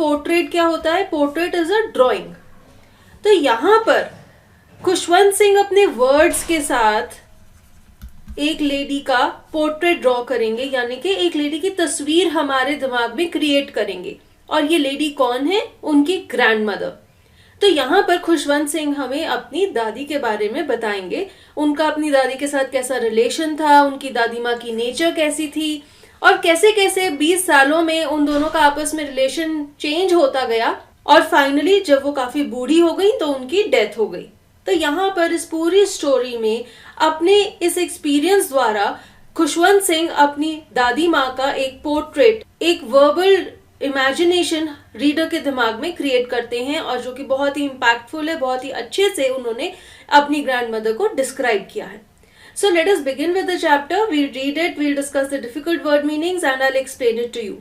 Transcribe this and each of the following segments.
Portrait क्या होता है? Portrait is a drawing. तो यहाँ पर खुशवंत सिंह अपने वर्ड्स के साथ एक लेडी का पोर्ट्रेट ड्रॉ करेंगे, यानी कि एक लेडी की तस्वीर हमारे दिमाग में क्रिएट करेंगे। और ये लेडी कौन है? उनकी ग्रैंडमदर। तो यहाँ पर खुशवंत सिंह हमें अपनी दादी के बारे में बताएंगे, उनका अपनी दादी के साथ कैसा रिलेशन था, उनकी दादी माँ की नेचर कैसी थी, और कैसे कैसे 20 सालों में उन दोनों का आपस में रिलेशन चेंज होता गया, और फाइनली जब वो काफी बूढ़ी हो गई तो उनकी डेथ हो गई। तो यहाँ पर इस पूरी स्टोरी में अपने इस एक्सपीरियंस द्वारा खुशवंत सिंह अपनी दादी माँ का एक पोर्ट्रेट, एक वर्बल इमेजिनेशन रीडर के दिमाग में क्रिएट करते हैं, और जो कि बहुत ही इम्पैक्टफुल है, बहुत ही अच्छे से उन्होंने अपनी ग्रैंडमदर को डिस्क्राइब किया है। So let us begin with the chapter. We'll read it, we'll discuss the difficult word meanings, and I'll explain it to you.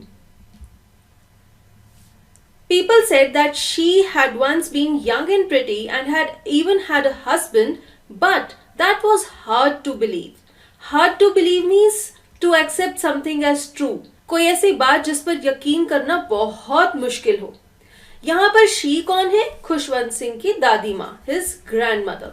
People said that she had once been young and pretty and had even had a husband, but that was hard to believe. Hard to believe means to accept something as true. कोई ऐसी बात जिस पर यकीन करना बहुत मुश्किल हो। यहाँ पर शी कौन है? खुशवंत सिंह की दादी माँ, his grandmother।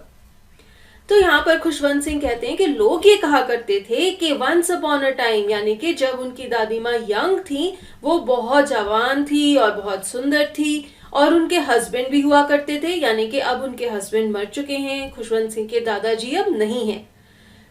तो यहाँ पर खुशवंत सिंह कहते हैं कि लोग ये कहा करते थे कि वंस अपॉन अ टाइम, यानी कि जब उनकी दादी माँ यंग थी, वो बहुत जवान थी और बहुत सुंदर थी, और उनके हस्बैंड भी हुआ करते थे, यानी कि अब उनके हस्बैंड मर चुके हैं, खुशवंत सिंह के दादाजी अब नहीं हैं।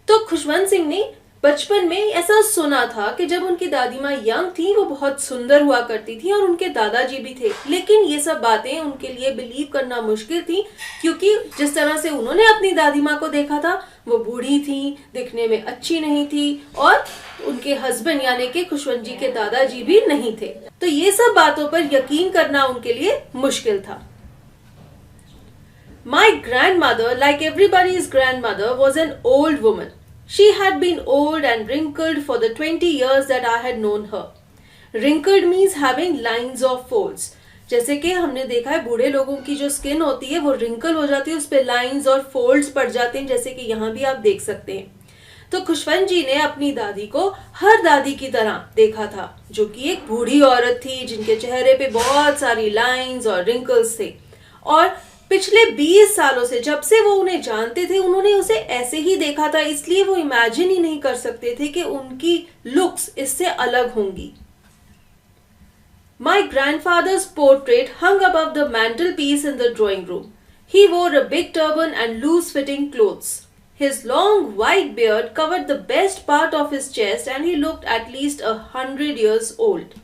तो खुशवंत सिंह ने बचपन में ऐसा सुना था कि जब उनकी दादी माँ यंग थी वो बहुत सुंदर हुआ करती थी, और उनके दादाजी भी थे, लेकिन ये सब बातें उनके लिए बिलीव करना मुश्किल थी, क्योंकि जिस तरह से उन्होंने अपनी दादी माँ को देखा था, वो बूढ़ी थी, दिखने में अच्छी नहीं थी, और उनके हस्बैंड यानी कि खुशवंत जी के दादाजी भी नहीं थे। तो ये सब बातों पर यकीन करना उनके लिए मुश्किल था। My grandmother, like everybody's grandmother, was an old woman. She had been old and wrinkled for the 20 years that I had known her. Wrinkled means having lines of folds. जैसे कि हमने देखा है बूढ़े लोगों की जो स्किन होती है वो रिंकल हो जाती है, उस पे लाइंस और फोल्ड्स पड़ जाते हैं, जैसे कि यहाँ भी आप देख सकते हैं। तो खुशवंत जी ने अपनी दादी को हर दादी की तरह देखा था, जो कि एक बूढ़ी औरत थी जिनके चेहरे पे बहुत सारी लाइंस और रिंकल्स थे, और पिछले 20 सालों से जब से वो उन्हें जानते थे उन्होंने उसे ऐसे ही देखा था, इसलिए वो इमेजिन ही नहीं कर सकते थे कि उनकी लुक्स इससे अलग होंगी। My grandfather's portrait hung above the mantelpiece in the drawing room. He wore a big turban and loose-fitting clothes. His long white beard covered the best part of his chest and he looked at least 100 years old.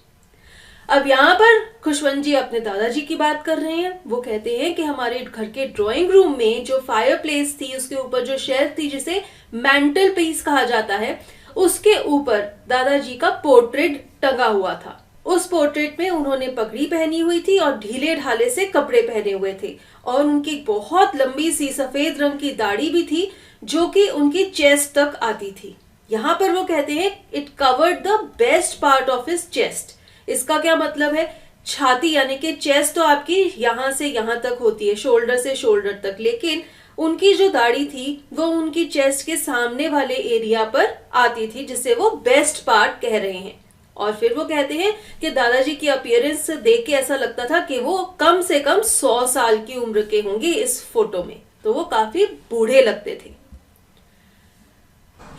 अब यहाँ पर खुशवंत जी अपने दादाजी की बात कर रहे हैं। वो कहते हैं कि हमारे घर के ड्राइंग रूम में जो फायर प्लेस थी, उसके ऊपर जो शेल्फ थी जिसे मैंटल पीस कहा जाता है, उसके ऊपर दादाजी का पोर्ट्रेट टंगा हुआ था। उस पोर्ट्रेट में उन्होंने पगड़ी पहनी हुई थी और ढीले ढाले से कपड़े पहने हुए थे, और उनकी बहुत लंबी सी सफेद रंग की दाढ़ी भी थी जो कि उनकी चेस्ट तक आती थी। यहाँ पर वो कहते हैं it covered the best part of his chest. इसका क्या मतलब है? छाती यानी कि चेस्ट तो आपकी यहाँ से यहाँ तक होती है, शोल्डर से शोल्डर तक, लेकिन उनकी जो दाढ़ी थी वो उनकी चेस्ट के सामने वाले एरिया पर आती थी, जिसे वो बेस्ट पार्ट कह रहे हैं। और फिर वो कहते हैं कि दादाजी की अपीयरेंस देख के ऐसा लगता था कि वो कम से कम 100 साल की उम्र के होंगे इस फोटो में, तो वो काफी बूढ़े लगते थे।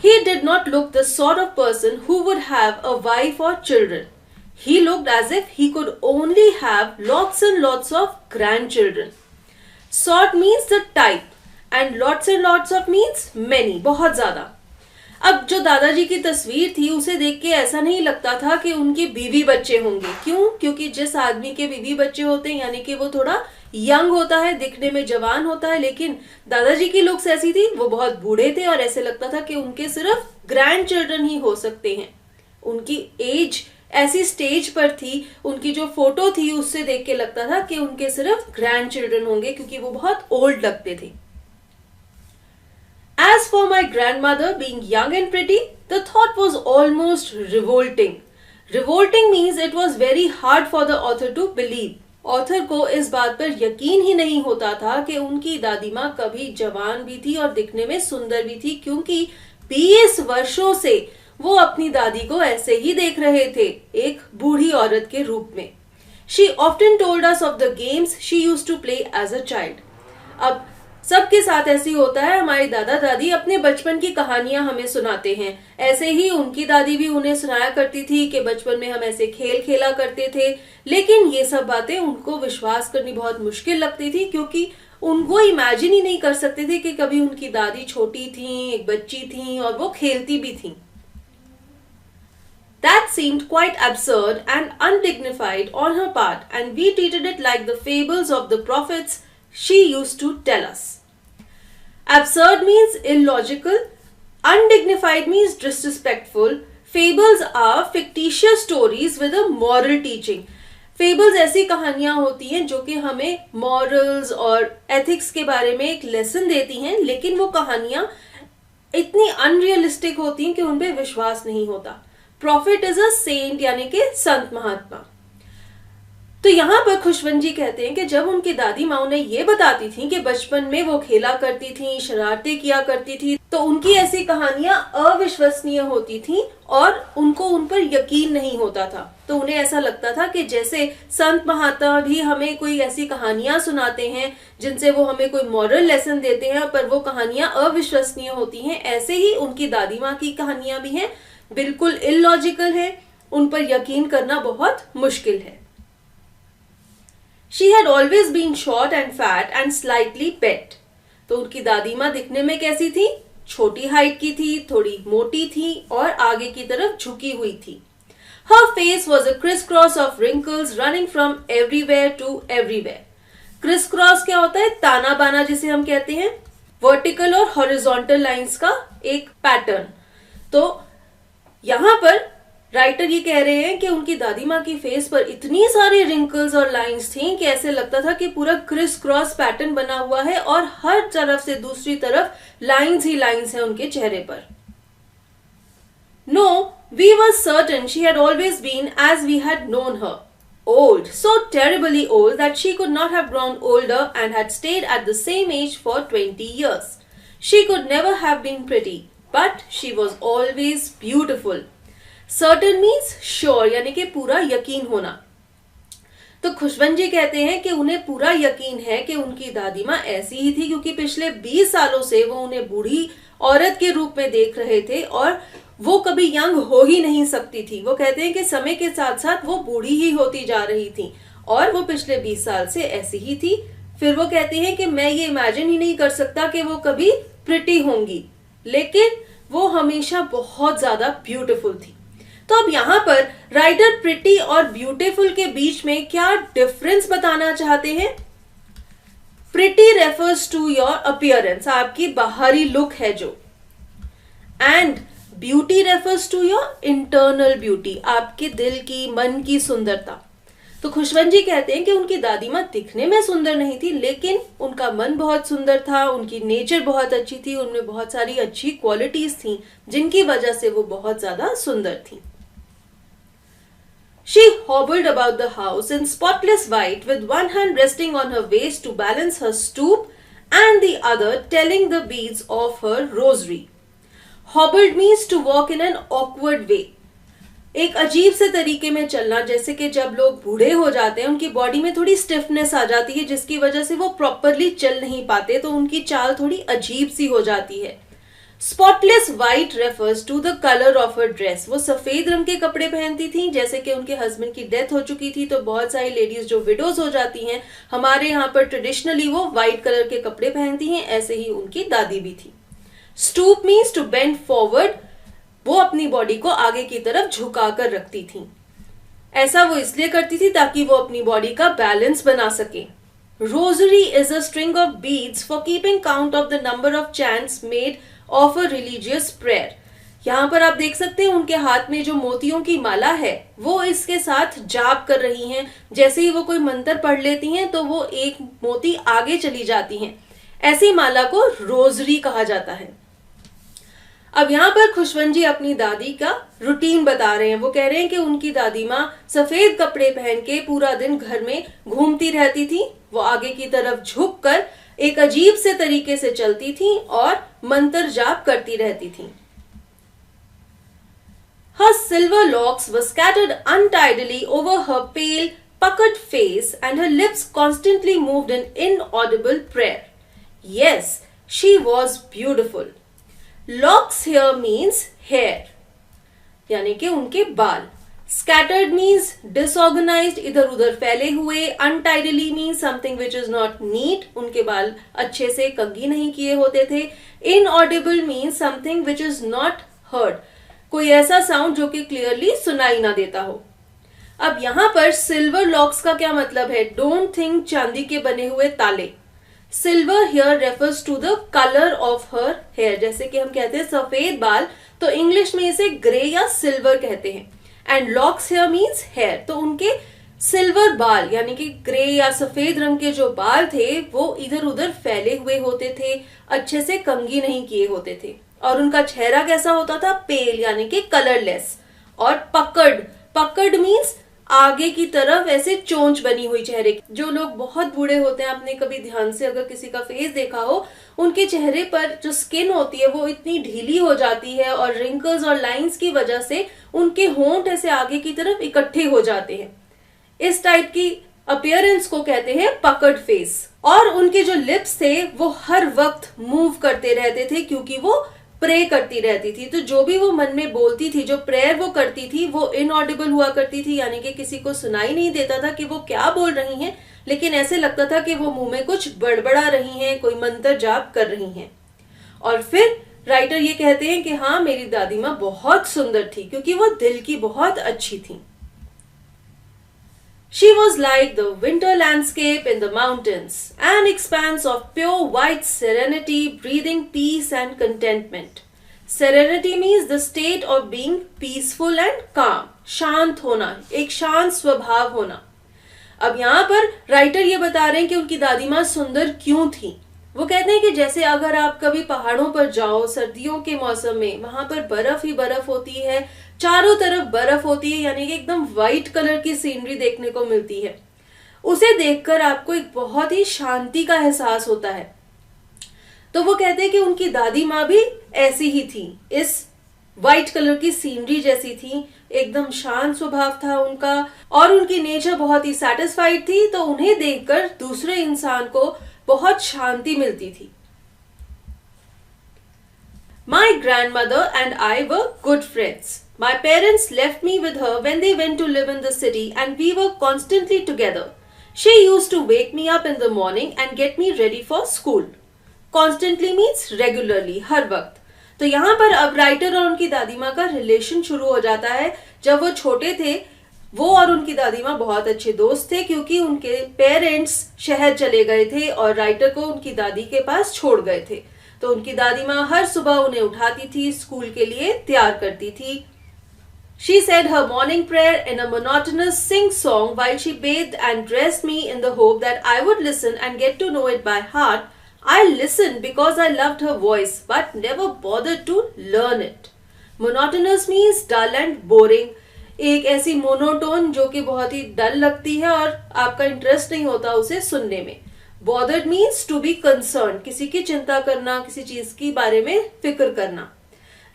He did not look the sort of person who would have a wife or children. He looked as if he could only have lots and lots of grandchildren. Sort means the type and lots of means many, बहुत ज्यादा। अब जो दादाजी की तस्वीर थी उसे देख के ऐसा नहीं लगता था कि उनके बीवी बच्चे होंगे। क्यों? क्योंकि जिस आदमी के बीवी बच्चे होते हैं यानी कि वो थोड़ा यंग होता है, दिखने में जवान होता है, लेकिन दादाजी की लुक्स ऐसी थी, वो बहुत बूढ़े थे और ऐसे लगता था कि उनके सिर्फ ग्रैंड चिल्ड्रन ही हो सकते हैं। उनकी एज ऐसी स्टेज पर थी, उनकी जो फोटो थी उससे देख के लगता था कि उनके सिर्फ ग्रैंड चिल्ड्रन होंगे, क्योंकि वो बहुत ओल्ड लगते थे। As for my grandmother being young and pretty, the thought was almost revolting. Revolting means it was very hard for the author to believe. Author को इस बात पर यकीन ही नहीं होता था कि उनकी दादी माँ कभी जवान भी थी और दिखने में सुंदर भी थी, क्योंकि 20 वर्षों से वो अपनी दादी को ऐसे ही देख रहे थे, एक बूढ़ी औरत के रूप में। She often told us of the games she used to play as a child. अब सबके साथ ऐसे ही होता है, हमारी दादा दादी अपने बचपन की कहानियां हमें सुनाते हैं। ऐसे ही उनकी दादी भी उन्हें सुनाया करती थी कि बचपन में हम ऐसे खेल खेला करते थे। लेकिन ये सब बातें उनको विश्वास करनी बहुत मुश्किल लगती थी, क्योंकि उनको इमेजिन ही नहीं कर सकते थे कि कभी उनकी दादी छोटी थी, एक बच्ची थी और वो खेलती भी थी। That seemed quite absurd and undignified on her part, and we treated it like the fables of the prophets she used to tell us. Absurd means illogical, undignified means disrespectful. Fables are fictitious stories with a moral teaching. Fables ऐसी कहानियां होती हैं जो कि हमें morals और ethics के बारे में एक लेसन देती हैं, लेकिन वो कहानियां इतनी अनरियलिस्टिक होती हैं कि उन पे विश्वास नहीं होता। प्रॉफिट इज अ सेंट, यानी कि संत महात्मा। तो यहाँ पर खुशवंत जी कहते हैं कि जब उनकी दादी माँ उन्हें ये बताती थी कि बचपन में वो खेला करती थी, शरारतें किया करती थी, तो उनकी ऐसी कहानियां अविश्वसनीय होती थी और उनको उन पर यकीन नहीं होता था। तो उन्हें ऐसा लगता था कि जैसे संत महात्मा भी हमें कोई ऐसी कहानियां सुनाते हैं जिनसे वो हमें कोई मॉरल लेसन देते हैं, पर वो कहानियां अविश्वसनीय होती हैं, ऐसे ही उनकी दादी माँ की कहानियां भी हैं, बिल्कुल इलॉजिकल है, उन पर यकीन करना बहुत मुश्किल है। She had always been short and fat and slightly bent. तो उनकी दादी माँ दिखने में कैसी थी? छोटी हाइट की थी, थोड़ी मोटी थी और आगे की तरफ झुकी हुई थी। Her face was a crisscross of wrinkles running from everywhere to everywhere. Crisscross क्या होता है? ताना बाना जिसे हम कहते हैं, वर्टिकल और हॉरिजॉन्टल लाइंस का एक पैटर्न। तो यहाँ पर राइटर ये कह रहे हैं कि उनकी दादी माँ की फेस पर इतनी सारी रिंकल्स और लाइंस थी कि ऐसे लगता था कि पूरा क्रिस क्रॉस पैटर्न बना हुआ है और हर तरफ से दूसरी तरफ लाइंस ही लाइंस है उनके चेहरे पर। No, we were certain she had always been as we had known her, old, so terribly old that she could not have grown older and had stayed at the same age for 20 years. She could never have been pretty, but she was always beautiful. Certain means sure, यानी कि पूरा यकीन होना। तो खुशवंत जी कहते हैं कि उन्हें पूरा यकीन है कि उनकी दादी माँ ऐसी ही थी, क्योंकि पिछले 20 सालों से वो उन्हें बूढ़ी औरत के रूप में देख रहे थे और वो कभी यंग हो ही नहीं सकती थी। वो कहते हैं कि समय के साथ साथ वो बूढ़ी ही होती जा रही थी और वो पिछले 20 साल से ऐसी ही थी। फिर वो कहती हैं कि मैं ये इमेजिन ही नहीं कर सकता कि वो कभी प्रिटी होंगी, लेकिन वो हमेशा बहुत ज्यादा ब्यूटीफुल थी। तो अब यहाँ पर राइटर प्रिटी और ब्यूटीफुल के बीच में क्या डिफरेंस बताना चाहते हैं? Pretty refers to your appearance, आपकी बाहरी लुक है जो, and beauty refers to your internal beauty, आपके दिल की, मन की सुंदरता। तो खुशवंत जी कहते हैं कि उनकी दादी माँ दिखने में सुंदर नहीं थी, लेकिन उनका मन बहुत सुंदर था, उनकी नेचर बहुत अच्छी थी, उनमें बहुत सारी अच्छी क्वालिटीज थी जिनकी वजह से वो बहुत ज्यादा सुंदर थी। She hobbled about the house in spotless white with one hand resting on her waist to balance her stoop and the other telling the beads of her rosary. Hobbled means to walk in an awkward way. एक अजीब से तरीके में चलना, जैसे कि जब लोग बूढ़े हो जाते हैं उनकी बॉडी में थोड़ी स्टिफनेस आ जाती है जिसकी वजह से वो प्रॉपरली चल नहीं पाते, तो उनकी चाल थोड़ी अजीब सी हो जाती है। Spotless white refers to the colour of her dress, वो सफेद रंग के कपड़े पहनती थी। जैसे कि उनके हस्बैंड की डेथ हो चुकी थी तो बहुत सारी लेडीज जो विडोज हो जाती हैं, हमारे यहाँ पर ट्रेडिशनली वो व्हाइट कलर के कपड़े पहनती हैं, ऐसे ही उनकी दादी भी थी। Stoop means to bend forward, वो अपनी बॉडी को आगे की तरफ झुका कर रखती थी। ऐसा वो इसलिए करती थी ताकि वो अपनी बॉडी का बैलेंस बना सके। Rosary is a string of beads for keeping count of the number of chants made of a religious prayer. यहाँ पर आप देख सकते हैं उनके हाथ में जो मोतियों की माला है वो इसके साथ जाप कर रही हैं। जैसे ही वो कोई मंत्र पढ़ लेती हैं तो वो एक मोती आगे चली जाती हैं। ऐसी माला को रोजरी कहा जाता है। अब यहाँ पर खुशवंत जी अपनी दादी का रूटीन बता रहे हैं। वो कह रहे हैं कि उनकी दादी माँ सफेद कपड़े पहन के पूरा दिन घर में घूमती रहती थी। वो आगे की तरफ झुक कर एक अजीब से तरीके से चलती थी और मंत्र जाप करती रहती थी। Her silver locks were scattered untidily over her pale, puckered face, and her lips constantly moved in inaudible prayer. Yes, she was beautiful. Locks here means hair, यानी कि उनके बाल. Scattered means disorganized, इधर उधर फैले हुए. Untidily means something which is not neat, उनके बाल अच्छे से कंघी नहीं किए होते थे. Inaudible means something which is not heard, कोई ऐसा साउंड जो कि क्लियरली सुनाई ना देता हो. अब यहां पर सिल्वर लॉक्स का क्या मतलब है? डोंट थिंक चांदी के बने हुए ताले. Silver here refers to the colour of her hair. जैसे कि हम कहते हैं सफेद बाल, तो इंग्लिश में इसे ग्रे या सिल्वर कहते हैं. And locks here means hair, तो उनके सिल्वर बाल यानी कि ग्रे या सफेद रंग के जो बाल थे वो इधर उधर फैले हुए होते थे, अच्छे से कंघी नहीं किए होते थे. और उनका चेहरा कैसा होता था? पेल यानी कि कलरलेस. और पकड़, पकड़ मीन्स आगे की तरफ ऐसे चोंच बनी हुई चेहरे की. जो लोग बहुत बूढ़े होते हैं, आपने कभी ध्यान से अगर किसी का फेस देखा हो, उनके चेहरे पर जो स्किन होती है वो इतनी ढीली हो जाती है और रिंकल्स और लाइंस की वजह से उनके होंठ ऐसे आगे की तरफ इकट्ठे हो जाते हैं. इस टाइप की अपीयरेंस को कहते हैं पकड़ फेस. और उनके जो लिप्स थे वो हर वक्त मूव करते रहते थे क्योंकि वो प्रे करती रहती थी. तो जो भी वो मन में बोलती थी, जो प्रेयर वो करती थी, वो इनऑडिबल हुआ करती थी, यानी कि किसी को सुनाई नहीं देता था कि वो क्या बोल रही हैं, लेकिन ऐसे लगता था कि वो मुंह में कुछ बड़बड़ा रही हैं, कोई मंत्र जाप कर रही हैं. और फिर राइटर ये कहते हैं कि हाँ, मेरी दादी माँ बहुत सुंदर थी क्योंकि वो दिल की बहुत अच्छी थी. She was like the winter landscape in the mountains, an expanse of pure white serenity, breathing peace and contentment. Serenity means the state of being peaceful and calm. शांत होना, एक शांत स्वभाव होना. अब यहाँ पर राइटर ये बता रहे हैं कि उनकी दादी माँ सुंदर क्यों थी. वो कहते हैं कि जैसे अगर आप कभी पहाड़ों पर जाओ सर्दियों के मौसम में, वहां पर बर्फ ही बर्फ होती है, चारों तरफ बर्फ होती है, यानी कि एकदम व्हाइट कलर की सीनरी देखने को मिलती है. उसे देखकर आपको एक बहुत ही शांति का एहसास होता है. तो वो कहते हैं कि उनकी दादी माँ भी ऐसी ही थी, इस व्हाइट कलर की सीनरी जैसी थी. एकदम शांत स्वभाव था उनका और उनकी नेचर बहुत ही सेटिस्फाइड थी. तो उन्हें देखकर दूसरे इंसान को बहुत शांति मिलती थी. My grandmother and I were good friends. My parents left me with her when they went to live in the city and we were constantly together. She used to wake me up in the morning and get me ready for school. Constantly means regularly, हर वक्त. तो यहाँ पर अब writer और उनकी दादी माँ का रिलेशन शुरू हो जाता है. जब वो छोटे थे, वो और उनकी दादी माँ बहुत अच्छे दोस्त थे क्योंकि उनके पेरेंट्स शहर चले गए थे और राइटर को उनकी दादी के पास छोड़ गए थे. तो उनकी दादी माँ हर सुबह उन्हें उठाती थी, स्कूल के लिए तैयार करती थी. She said her morning prayer in a monotonous sing-song while she bathed and dressed me in the hope that I would listen and get to know it by heart. I listened because I loved her voice but never bothered to learn it. Monotonous means dull and boring. एक ऐसी monotone जो कि बहुत ही डल लगती है और आपका interest नहीं होता उसे सुनने में. Bothered means to be concerned, किसी की चिंता करना, किसी चीज की बारे में फिक्र करना.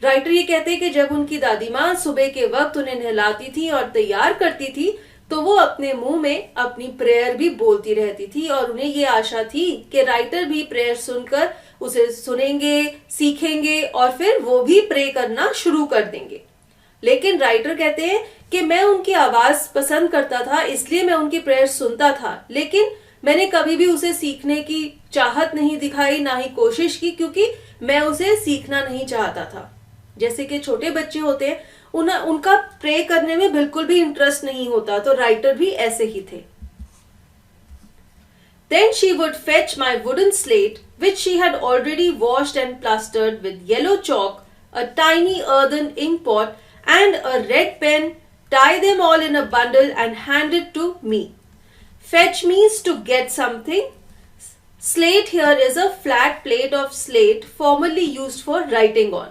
राइटर ये कहते हैं कि जब उनकी दादी माँ सुबह के वक्त उन्हें नहलाती थी और तैयार करती थी तो वो अपने मुंह में अपनी प्रेयर भी बोलती रहती थी और उन्हें ये आशा थी कि राइटर भी प्रेयर सुनकर उसे सुनेंगे, सीखेंगे और फिर वो भी प्रे करना शुरू कर देंगे. लेकिन राइटर कहते हैं कि मैं उनकी आवाज पसंद करता था, इसलिए मैं उनकी प्रेयर सुनता था, लेकिन मैंने कभी भी उसे सीखने की चाहत नहीं दिखाई, ना ही कोशिश की, क्योंकि मैं उसे सीखना नहीं चाहता था. जैसे कि छोटे बच्चे होते हैं, उनका प्रे करने में बिल्कुल भी इंटरेस्ट नहीं होता, तो राइटर भी ऐसे ही थे. Then she would fetch my wooden slate, which she had already washed and plastered with yellow chalk, a tiny earthen ink pot, and a red pen, tie them all in a bundle and hand it to me. Fetch means to get something. Slate here is a flat plate of slate formerly used for writing on.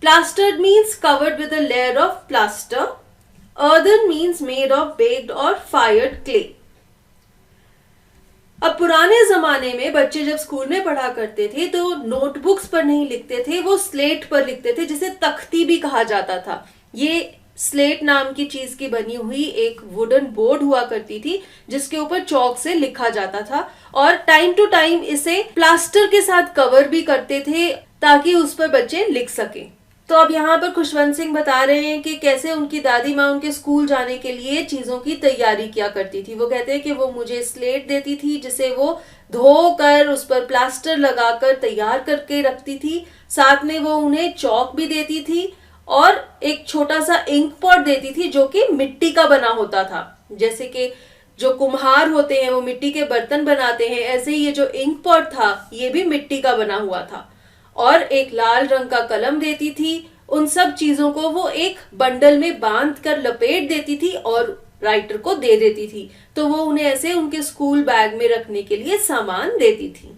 Plastered means covered with a layer of plaster. Earthen means made of baked or fired clay. अब पुराने जमाने में बच्चे जब school में पढ़ा करते थे तो नोटबुक्स पर नहीं लिखते थे, वो स्लेट पर लिखते थे, जिसे तख्ती भी कहा जाता था. ये स्लेट नाम की चीज की बनी हुई एक वुडन बोर्ड हुआ करती थी जिसके ऊपर चौक से लिखा जाता था, और टाइम टू टाइम इसे प्लास्टर के साथ कवर भी करते थे ताकि उस पर बच्चे लिख सकें। तो अब यहाँ पर खुशवंत सिंह बता रहे हैं कि कैसे उनकी दादी माँ उनके स्कूल जाने के लिए चीजों की तैयारी किया करती थी। वो कहते हैं कि वो मुझे स्लेट देती थी जिसे वो धोकर उस पर प्लास्टर लगाकर तैयार करके रखती थी। साथ में वो उन्हें चौक भी देती थी और एक छोटा सा इंक पॉट देती थी जो कि मिट्टी का बना होता था। जैसे कि जो कुम्हार होते हैं वो मिट्टी के बर्तन बनाते हैं, ऐसे ही ये जो इंक पॉट था ये भी मिट्टी का बना हुआ था। और एक लाल रंग का कलम देती थी। उन सब चीजों को वो एक बंडल में बांध कर लपेट देती थी और राइटर को दे देती थी, तो वो उन्हें ऐसे उनके स्कूल बैग में रखने के लिए सामान देती थी।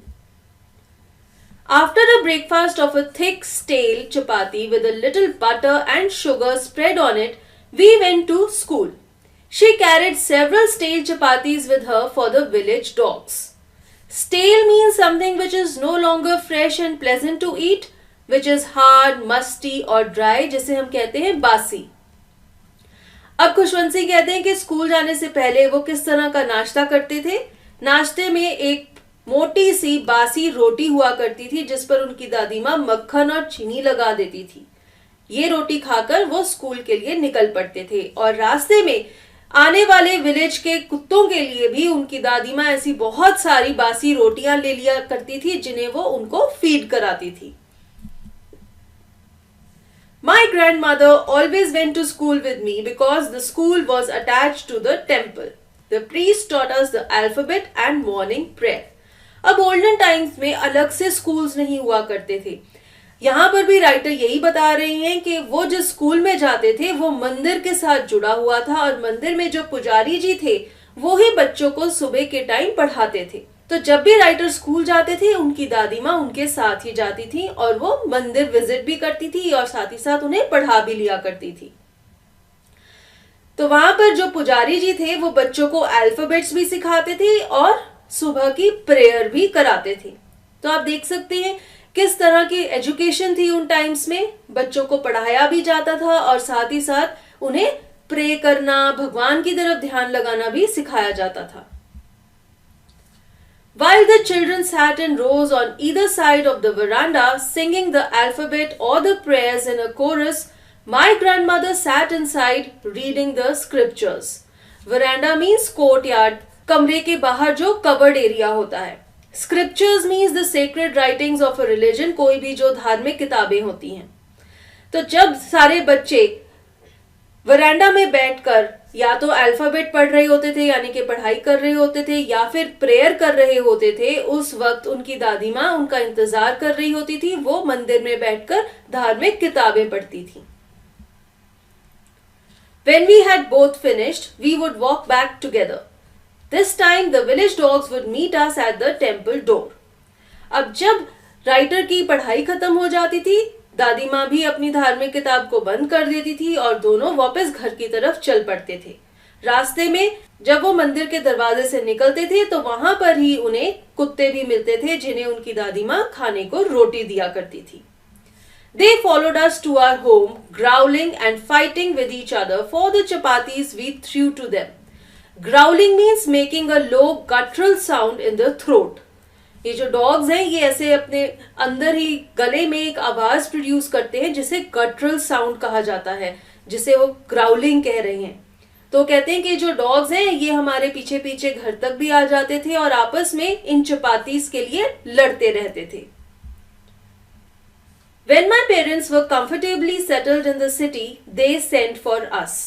After a breakfast of a thick stale chapati with a little butter and sugar spread on it, we went to school. She carried several stale chapatis with her for the village dogs. Stale means something which is no longer fresh and pleasant to eat, which is hard, musty or dry, जिसे हम कहते हैं बासी। अब खुशवंत सिंह कहते हैं कि school जाने से पहले वो किस तरह का नाश्ता करते थे। नाश्ते में एक मोटी सी बासी रोटी हुआ करती थी जिस पर उनकी दादी माँ मक्खन और चीनी लगा देती थी। ये रोटी खाकर वो स्कूल के लिए निकल पड़ते थे और रास्ते में आने वाले विलेज के कुत्तों के लिए भी उनकी दादी माँ ऐसी बहुत सारी बासी रोटियां ले लिया करती थी जिन्हें वो उनको फीड कराती थी। My grandmother always went to school with me because the school was attached to the temple. The priest taught us the alphabet and morning prayer. अब ओल्डन टाइम्स में अलग से स्कूल्स नहीं हुआ करते थे। यहाँ पर भी राइटर यही बता रहे हैं कि वो जिस स्कूल में जाते थे वो मंदिर के साथ जुड़ा हुआ था और मंदिर में जो पुजारी जी थे वो ही बच्चों को सुबह के टाइम पढ़ाते थे। तो जब भी राइटर स्कूल जाते थे उनकी दादी माँ उनके साथ ही जाती थी और वो मंदिर विजिट भी करती थी और साथ ही साथ उन्हें पढ़ा भी लिया करती थी। तो वहां पर जो पुजारी जी थे वो बच्चों को अल्फाबेट्स भी सिखाते थे और सुबह की प्रेयर भी कराते थे। तो आप देख सकते हैं किस तरह की एजुकेशन थी उन टाइम्स में। बच्चों को पढ़ाया भी जाता था और साथ ही साथ उन्हें प्रे करना, भगवान की तरफ ध्यान लगाना भी सिखाया जाता था। While the children sat in rows on either side of the veranda singing the alphabet or the prayers in a chorus, my grandmother sat inside reading the scriptures. Veranda means courtyard, कमरे के बाहर जो covered area होता है। Scriptures means the sacred writings of a religion, कोई भी जो धार्मिक किताबें होती हैं। तो जब सारे बच्चे वरांडा में बैठकर या तो अल्फाबेट पढ़ रहे होते थे यानी कि पढ़ाई कर रहे होते थे या फिर प्रेयर कर रहे होते थे, उस वक्त उनकी दादी माँ उनका इंतजार कर रही होती थी। वो मंदिर में बैठकर धार्मिक किताबें पढ़ती थी। When we had both finished, we would walk back together. This time the village dogs would meet us at the temple door. अब जब राइटर की पढ़ाई खत्म हो जाती थी, दादी माँ भी अपनी धार्मिक किताब को बंद कर देती थी और दोनों वापस घर की तरफ चल पड़ते थे। रास्ते में जब वो मंदिर के दरवाजे से निकलते थे तो वहां पर ही उन्हें कुत्ते भी मिलते थे जिन्हें उनकी दादी माँ खाने को रोटी दिया करती थी। They followed us to our home, growling and fighting with each other for the chapatis we threw to them. Growling means making a low guttural sound in the throat. ये जो डॉग्स हैं ये ऐसे अपने अंदर ही गले में एक आवाज प्रोड्यूस करते हैं जिसे गटरल साउंड कहा जाता है, जिसे वो ग्राउलिंग कह रहे हैं। तो कहते हैं कि जो डॉग्स हैं ये हमारे पीछे पीछे घर तक भी आ जाते थे और आपस में इन चपातीस के लिए लड़ते रहते थे। When my parents were comfortably settled in the city, they sent for us.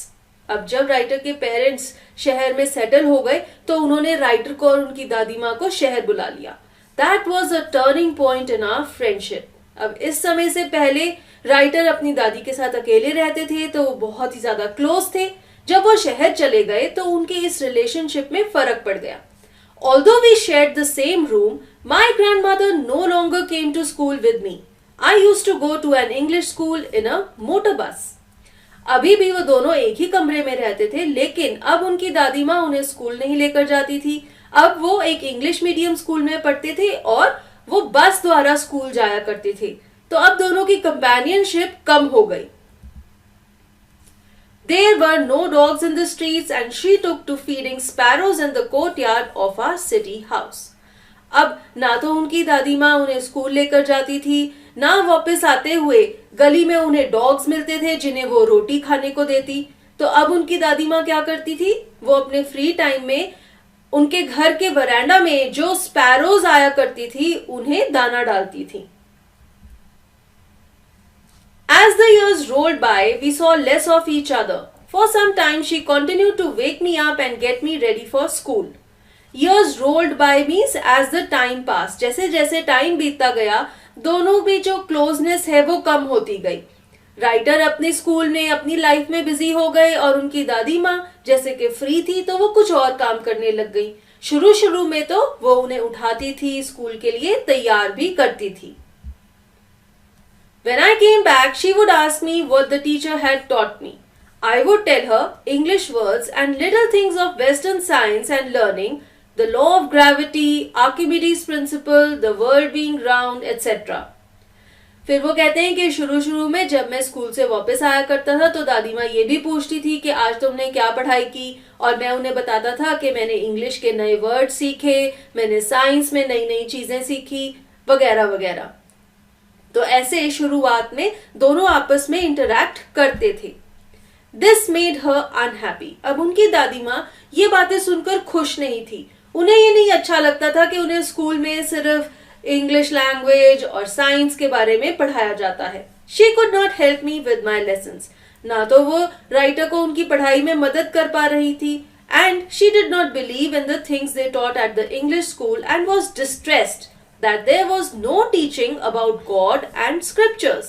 अब जब राइटर के पेरेंट्स शहर में सेटल हो गए तो उन्होंने राइटर को और उनकी दादी माँ को शहर बुला लिया। That was a turning point in our friendship. अब इस समय से पहले राइटर अपनी दादी के साथ अकेले रहते थे तो वो बहुत ही ज्यादा क्लोज थे। जब वो शहर चले गए तो उनके इस रिलेशनशिप में फर्क पड़ गया। Although we shared the same room, my grandmother no longer came to school with me. I used to go to an English school in a motor bus. अभी भी वो दोनों एक ही कमरे में रहते थे लेकिन अब उनकी दादी माँ उन्हें स्कूल नहीं लेकर जाती थी। अब वो एक इंग्लिश मीडियम स्कूल में पढ़ते थे और वो बस द्वारा स्कूल जाया करते थे। तो अब दोनों की कंपेनियनशिप कम हो गई। There were no dogs in the streets and she took to feeding sparrows in the courtyard of our city house. अब ना तो उनकी दादी माँ उन्हें स्कूल लेकर जाती थी, ना वापस आते हुए गली में उन्हें डॉग्स मिलते थे जिन्हें वो रोटी खाने को देती। तो अब उनकी दादी माँ क्या करती थी, वो अपने फ्री टाइम में उनके घर के वरांडा में जो स्पैरोज आया करती थी उन्हें दाना डालती थी। As the years rolled by, we saw less of each other. For some time, she continued to wake me up and get me ready for school. Years rolled by means as the time passed. जैसे जैसे time बीतता गया, दोनों भी जो closeness है वो कम होती गई। राइटर अपने स्कूल में अपनी लाइफ में बिजी हो गए और उनकी दादी माँ जैसे कि फ्री थी तो वो कुछ और काम करने लग गई। शुरू में तो वो उन्हें उठाती थी, स्कूल के लिए तैयार भी करती थी। When I came back, she would ask me what the teacher had taught me. I would tell her English words and little things of Western science and learning, the law of gravity, Archimedes principle, the world being round, etc. फिर वो कहते हैं कि शुरू में जब मैं school से वापस आया करता था तो दादी माँ ये भी पूछती थी कि आज तुमने क्या पढ़ाई की, और मैं उन्हें बताता था कि मैंने इंग्लिश के नए वर्ड सीखे, मैंने साइंस में नई नई चीजें सीखी, वगैरह वगैरह। तो ऐसे शुरुआत में दोनों आपस में इंटरैक्ट करते थे। This made her unhappy. अब उनकी दादी माँ ये बातें सुनकर खुश नहीं थी। उन्हें ये नहीं अच्छा लगता था कि उन्हें स्कूल में सिर्फ इंग्लिश लैंग्वेज और साइंस के बारे में पढ़ाया जाता है। She could not help me with my lessons. ना तो वो राइटर को उनकी पढ़ाई में मदद कर पा रही थी, and she did not believe in the things they taught at the English school and was distressed that there was no teaching about God and scriptures.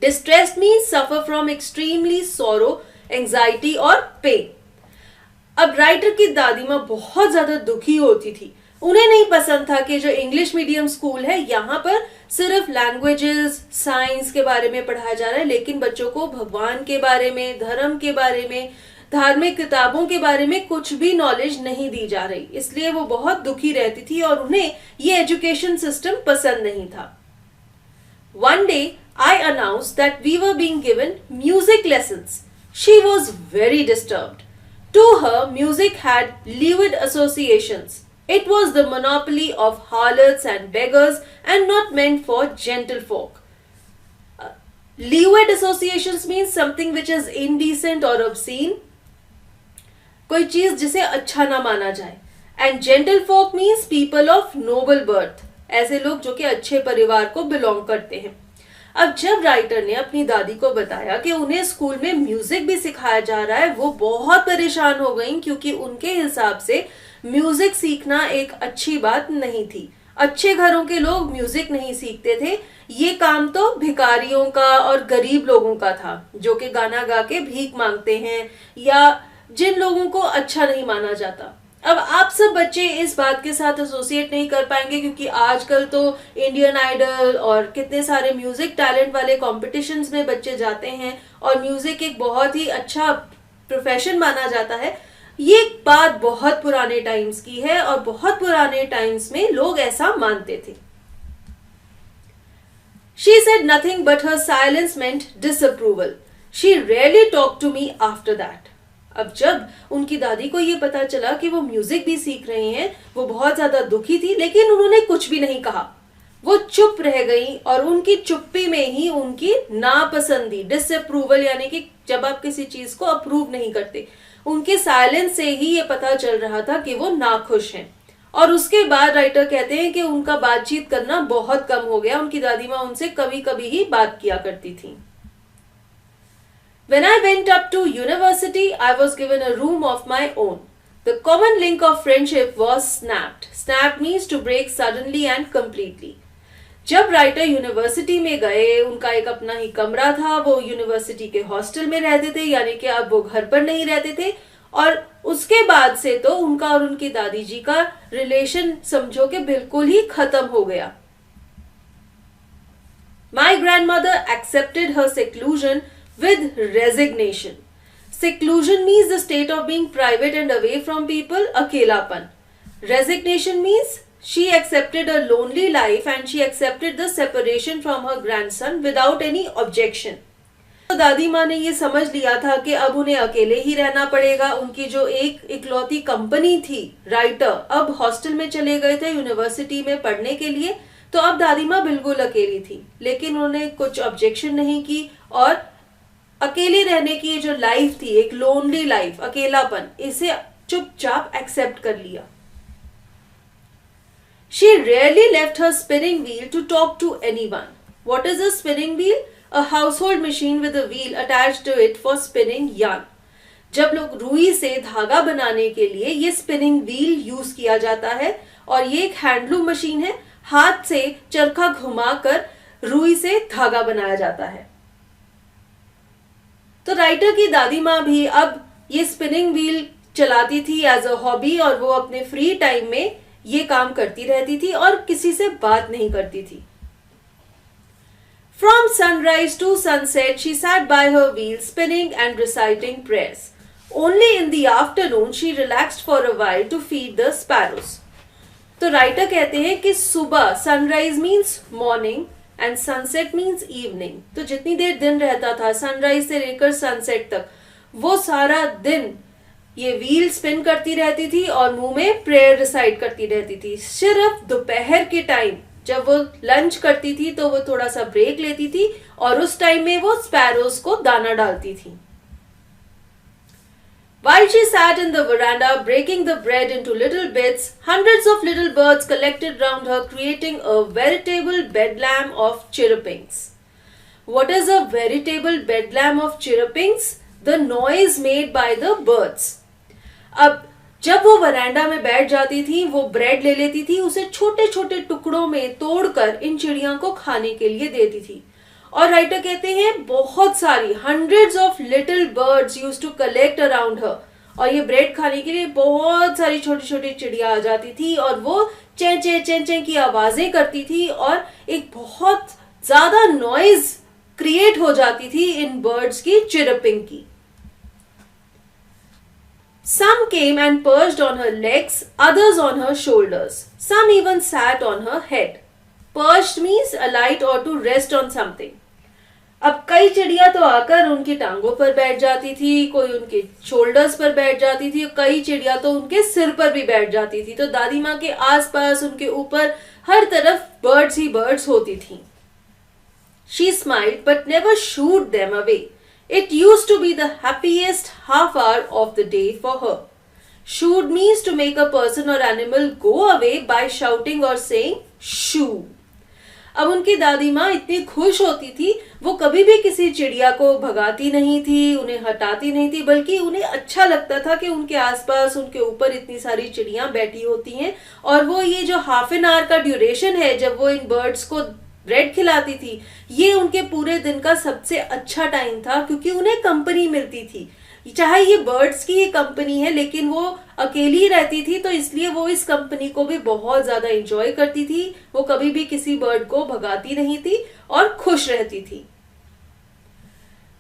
Distressed means suffer from extremely sorrow, anxiety और pain. अब writer की दादी माँ बहुत ज्यादा दुखी होती थी। उन्हें नहीं पसंद था कि जो इंग्लिश मीडियम स्कूल है यहाँ पर सिर्फ लैंग्वेजेस, साइंस के बारे में पढ़ाया जा रहा है, लेकिन बच्चों को भगवान के बारे में, धर्म के बारे में, धार्मिक किताबों के बारे में कुछ भी नॉलेज नहीं दी जा रही। इसलिए वो बहुत दुखी रहती थी और उन्हें ये एजुकेशन सिस्टम पसंद नहीं था। One day I announced that we were being given music lessons. She was very disturbed. To her, music had lewd associations. It was the monopoly of harlots and beggars and not meant for gentlefolk. Lewd associations means something which is indecent or obscene. कोई चीज जिसे अच्छा ना माना जाए। And gentle folk means people of noble birth, ऐसे लोग जो कि अच्छे परिवार को बिलोंग करते हैं। अब जब राइटर ने अपनी दादी को बताया कि उन्हें स्कूल में म्यूजिक भी सिखाया जा रहा है, वो बहुत परेशान हो गई, क्योंकि उनके हिसाब से म्यूजिक सीखना एक अच्छी बात नहीं थी। अच्छे घरों के लोग म्यूजिक नहीं सीखते थे, ये काम तो भिखारियों का और गरीब लोगों का था जो कि गाना गा के भीख मांगते हैं या जिन लोगों को अच्छा नहीं माना जाता। अब आप सब बच्चे इस बात के साथ एसोसिएट नहीं कर पाएंगे, क्योंकि आजकल तो इंडियन आइडल और कितने सारे म्यूजिक टैलेंट वाले कॉम्पिटिशन्स में बच्चे जाते हैं और म्यूजिक एक बहुत ही अच्छा प्रोफेशन माना जाता है। ये बात बहुत पुराने टाइम्स की है और बहुत पुराने टाइम्स में लोग ऐसा मानते थे। She said nothing but her silence meant disapproval. She rarely talked to me after that. अब जब उनकी दादी को ये पता चला कि वो म्यूजिक भी सीख रहे हैं, वो बहुत ज्यादा दुखी थी, लेकिन उन्होंने कुछ भी नहीं कहा। वो चुप रह गई और उनकी चुप्पी में ही उनकी नापसंदी, डिसअप्रूवल, यानी कि जब आप किसी चीज को अप्रूव नहीं करते, उनके साइलेंस से ही ये पता चल रहा था कि वो नाखुश हैं। और उसके बाद राइटर कहते हैं कि उनका बातचीत करना बहुत कम हो गया। उनकी दादी माँ उनसे कभी कभी ही बात किया करती थी। When I went up to university, I was given a room of my own. The common link of friendship was snapped. Snapped means to break suddenly and completely. जब राइटर यूनिवर्सिटी में गए, उनका एक अपना ही कमरा था। वो यूनिवर्सिटी के हॉस्टल में रहते थे, यानी कि अब वो घर पर नहीं रहते थे। और उसके बाद से तो उनका और उनकी दादी जी का रिलेशन समझो कि बिल्कुल ही खत्म हो गया। My grandmother accepted her seclusion with resignation. Seclusion means the state of being private and away from people, अकेलापन. Resignation means she accepted a lonely life and she accepted the separation from her grandson without any objection. दादी माँ ने ये समझ लिया था कि अब उन्हें अकेले ही रहना पड़ेगा। उनकी जो एक इकलौती कंपनी थी राइटर, अब हॉस्टल में चले गए थे यूनिवर्सिटी में पढ़ने के लिए। तो अब दादी माँ बिल्कुल अकेली थी, लेकिन उन्होंने कुछ ऑब्जेक्शन नहीं की और अकेले रहने की जो लाइफ थी, एक लोनली लाइफ, अकेलापन, इसे चुपचाप एक्सेप्ट कर लिया। She rarely left her spinning wheel to talk to anyone. What is a spinning wheel? A household machine with a wheel attached to it for spinning yarn. जब लोग रुई से धागा बनाने के लिए ये स्पिनिंग व्हील यूज किया जाता है, और ये एक हैंडलूम मशीन है, हाथ से चरखा घुमाकर रुई से धागा बनाया जाता है। तो राइटर की दादी माँ भी अब ये स्पिनिंग व्हील चलाती थी एज अ हॉबी, और वो अपने फ्री टाइम में ये काम करती रहती थी और किसी से बात नहीं करती थी। From sunrise to sunset, she sat by her wheel, spinning and reciting prayers. Only in the afternoon, she relaxed for a while to feed the sparrows. तो राइटर कहते हैं कि सुबह, sunrise means morning and sunset means evening, तो जितनी देर दिन रहता था सनराइज से लेकर सनसेट तक, वो सारा दिन ये व्हील स्पिन करती रहती थी और मुंह में प्रेयर रिसाइट करती रहती थी। सिर्फ दोपहर के टाइम जब वो लंच करती थी तो वो थोड़ा सा ब्रेक लेती थी, और उस टाइम में वो स्पैरोज को दाना डालती थी। While she sat in the veranda breaking the bread into little bits, hundreds of little birds collected round her, creating a veritable bedlam of chirrupings. What is a veritable bedlam of chirrupings? The noise made by the birds. अब जब वो वरांडा में बैठ जाती थी, वो bread ले लेती थी, उसे छोटे छोटे टुकड़ों में तोड़कर इन चिड़ियों को खाने के लिए देती थी। और राइटर कहते हैं बहुत सारी hundreds of little birds used to collect around her, और ये ब्रेड खाने के लिए बहुत सारी छोटी छोटी चिड़िया आ जाती थी और वो चें चें चें चें की आवाजें करती थी और एक बहुत ज्यादा नॉइज क्रिएट हो जाती थी इन बर्ड्स की चिरपिंग की। Some came and perched on her legs, others on her shoulders. Some even sat on her head. Perched means alight or to rest on something. अब कई चिड़िया तो आकर उनकी टांगों पर बैठ जाती थी, कोई उनके शोल्डर्स पर बैठ जाती थी, कई चिड़िया तो उनके सिर पर भी बैठ जाती थी। तो दादी माँ के आसपास, उनके ऊपर हर तरफ बर्ड्स ही बर्ड्स होती थी। She smiled but never shooed them away. It used to be the happiest half hour of the day for her. Shooed means to make a person or animal go away by shouting or saying shoo. अब उनकी दादी माँ इतनी खुश होती थी, वो कभी भी किसी चिड़िया को भगाती नहीं थी, उन्हें हटाती नहीं थी, बल्कि उन्हें अच्छा लगता था कि उनके आसपास, उनके ऊपर इतनी सारी चिड़िया बैठी होती हैं, और वो ये जो हाफ एन आवर का ड्यूरेशन है जब वो इन बर्ड्स को ब्रेड खिलाती थी, ये उनके पूरे दिन का सबसे अच्छा टाइम था, क्योंकि उन्हें कंपनी मिलती थी। चाहे ये बर्ड्स की ही कंपनी है, लेकिन वो अकेली रहती थी, तो इसलिए वो इस कंपनी को भी बहुत ज्यादा एंजॉय करती थी। वो कभी भी किसी बर्ड को भगाती नहीं थी और खुश रहती थी।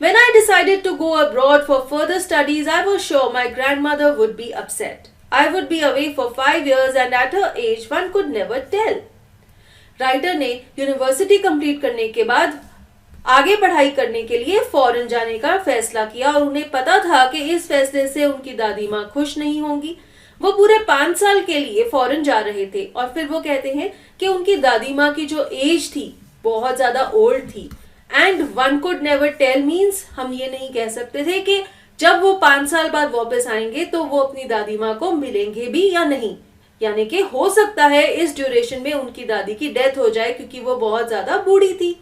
When I decided to go abroad for further studies, I was sure my grandmother would be upset. I would be away for 5 years and at her age one could never tell. Writer ने university complete करने के बाद आगे पढ़ाई करने के लिए foreign जाने का फैसला किया, और उन्हें पता था कि इस फैसले से उनकी दादी माँ खुश नहीं होंगी। वो पूरे 5 साल के लिए फॉरेन जा रहे थे, और फिर वो कहते हैं कि उनकी दादी माँ की जो एज थी बहुत ज्यादा ओल्ड थी। And one could never tell means हम ये नहीं कह सकते थे कि जब वो 5 साल बाद वापस आएंगे तो वो अपनी दादी माँ को मिलेंगे भी या नहीं, यानी कि हो सकता है इस ड्यूरेशन में उनकी दादी की डेथ हो जाए क्योंकि वो बहुत ज्यादा बूढ़ी थी।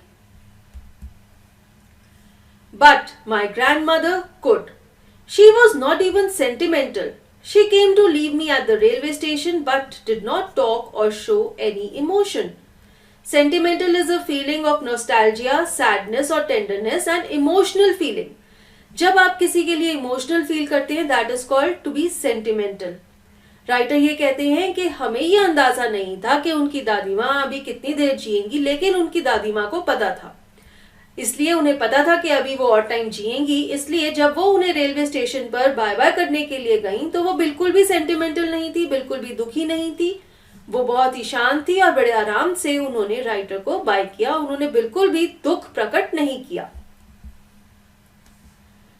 But my grandmother could. She was not even sentimental. She came to leave me at the railway station but did not talk or show any emotion. Sentimental is a feeling of nostalgia, sadness or tenderness, and emotional feeling. जब आप किसी के लिए emotional feel करते हैं, that is called to be sentimental. Writer ये कहते हैं कि हमें ये अंदाजा नहीं था कि उनकी दादी माँ अभी कितनी देर जिएंगी, लेकिन उनकी दादी माँ को पता था, इसलिए उन्हें पता था कि अभी वो और टाइम जिएंगी। इसलिए जब वो उन्हें रेलवे स्टेशन पर बाय बाय करने के लिए गईं, तो वो बिल्कुल भी सेंटिमेंटल नहीं थी, बिल्कुल भी दुखी नहीं थी। वो बहुत ही शांत थी और बड़े आराम से उन्होंने राइटर को बाय किया। उन्होंने बिल्कुल भी दुख प्रकट नहीं किया।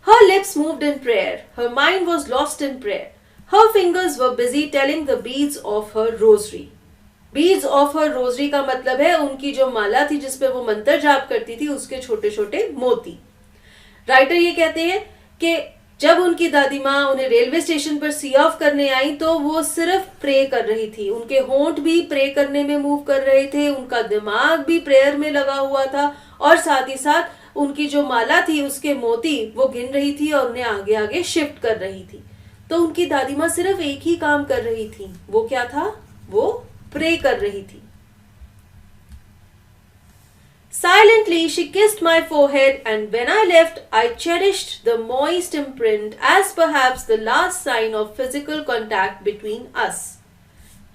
Her lips moved in prayer. Her mind was lost in prayer. Her fingers were busy telling the beads of her rosary. Beads of her rosary का मतलब है उनकी जो माला थी जिसपे वो मंत्र जाप करती थी उसके छोटे छोटे मोती। राइटर ये कहते हैं कि जब उनकी दादी माँ उन्हें रेलवे स्टेशन पर सी ऑफ करने आई तो वो सिर्फ प्रे कर रही थी। उनके होंठ भी प्रे करने में मूव कर रहे थे, उनका दिमाग भी प्रेयर में लगा हुआ था और साथ ही साथ उनकी जो माला थी उसके मोती वो गिन रही थी और उन्हें आगे आगे शिफ्ट कर रही थी। तो उनकी दादी माँ सिर्फ एक ही काम कर रही थी, वो क्या था? वो प्रे कर रही थी। Silently she kissed my forehead, and when I left I cherished the moist imprint as perhaps the last sign of physical contact between us.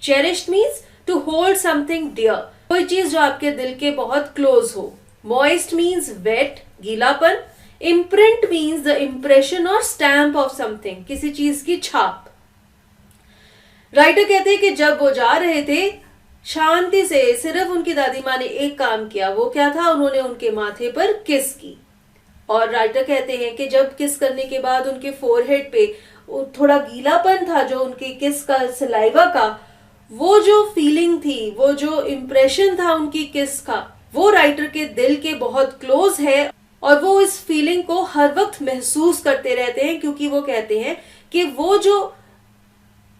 Cherished means to hold something dear, कोई चीज जो आपके दिल के बहुत क्लोज हो। Moist means wet, गीलापन। Imprint means the impression or stamp of something, किसी चीज की छाप। राइटर कहते हैं कि जब वो जा रहे थे शांति से सिर्फ उनकी दादी माँ ने एक काम किया, वो क्या था? उन्होंने उनके माथे पर किस की। और राइटर कहते हैं कि जब किस करने के बाद उनके फोरहेड पे थोड़ा गीलापन था जो उनकी किस का, सलाइवा का, वो जो फीलिंग थी, वो जो इम्प्रेशन था उनकी किस का, वो राइटर के दिल के बहुत क्लोज है और वो इस फीलिंग को हर वक्त महसूस करते रहते हैं क्योंकि वो कहते हैं कि वो जो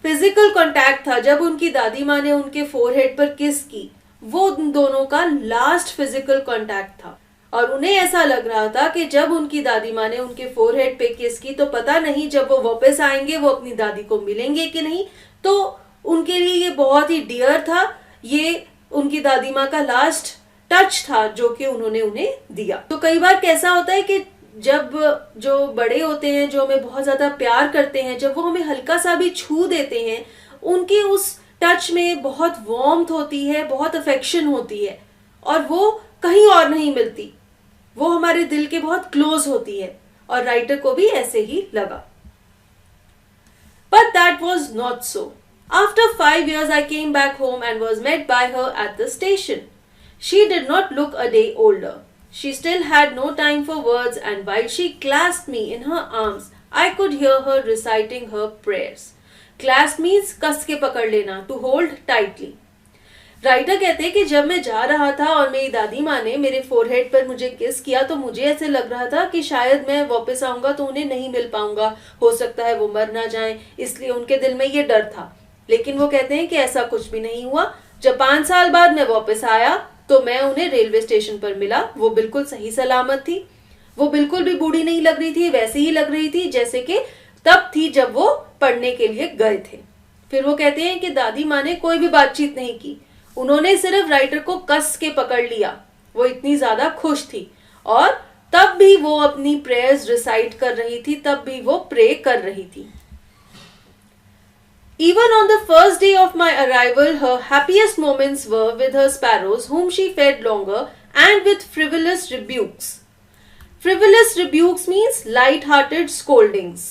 फिजिकल कांटेक्ट था जब उनकी दादी माँ ने उनके फोरहेड पर किस की, वो उन दोनों का लास्ट फिजिकल कांटेक्ट था। और उन्हें ऐसा लग रहा था कि जब उनकी दादी माँ ने उनके फोरहेड पे किस की तो पता नहीं जब वो वापस आएंगे वो अपनी दादी को मिलेंगे कि नहीं। तो उनके लिए ये बहुत ही डियर था, ये उनकी दादी माँ का लास्ट टच था जो कि उन्होंने उन्हें दिया। तो कई बार कैसा होता है कि जब जो बड़े होते हैं, जो हमें बहुत ज्यादा प्यार करते हैं, जब वो हमें हल्का सा भी छू देते हैं, उनके उस टच में बहुत वार्मथ होती है, बहुत अफेक्शन होती है और वो कहीं और नहीं मिलती, वो हमारे दिल के बहुत क्लोज होती है। और राइटर को भी ऐसे ही लगा। But that was not so. After 5 years I came back home and was met by her at the station. She did not look a day older. She still had no time for words, and while she clasped me in her arms, I could hear her reciting her prayers. Clasp means कस के पकड़ लेना, to hold tightly. Writer कहते हैं कि जब मैं जा रहा था और मेरी दादी माँ ने मेरे फोरहेड पर मुझे किस किया तो मुझे ऐसे लग रहा था कि शायद मैं वापस आऊंगा तो उन्हें नहीं मिल पाऊंगा, हो सकता है वो मर ना जाएं, इसलिए उनके दिल में ये डर था। लेकिन वो कहते हैं कि ऐसा कुछ भी नहीं हुआ। जब 5 साल बाद मैं वापस आया तो मैं उन्हें रेलवे स्टेशन पर मिला, वो बिल्कुल सही सलामत थी, वो बिल्कुल भी बूढ़ी नहीं लग रही थी, वैसे ही लग रही थी जैसे कि तब थी जब वो पढ़ने के लिए गए थे। फिर वो कहते हैं कि दादी माँ ने कोई भी बातचीत नहीं की, उन्होंने सिर्फ राइटर को कस के पकड़ लिया, वो इतनी ज्यादा खुश थी और तब भी वो अपनी प्रेयर्स रिसाइट कर रही थी, तब भी वो प्रे कर रही थी। Even on the first day of my arrival, her happiest moments were with her sparrows, whom she fed longer, and with frivolous rebukes. Frivolous rebukes means light-hearted scoldings.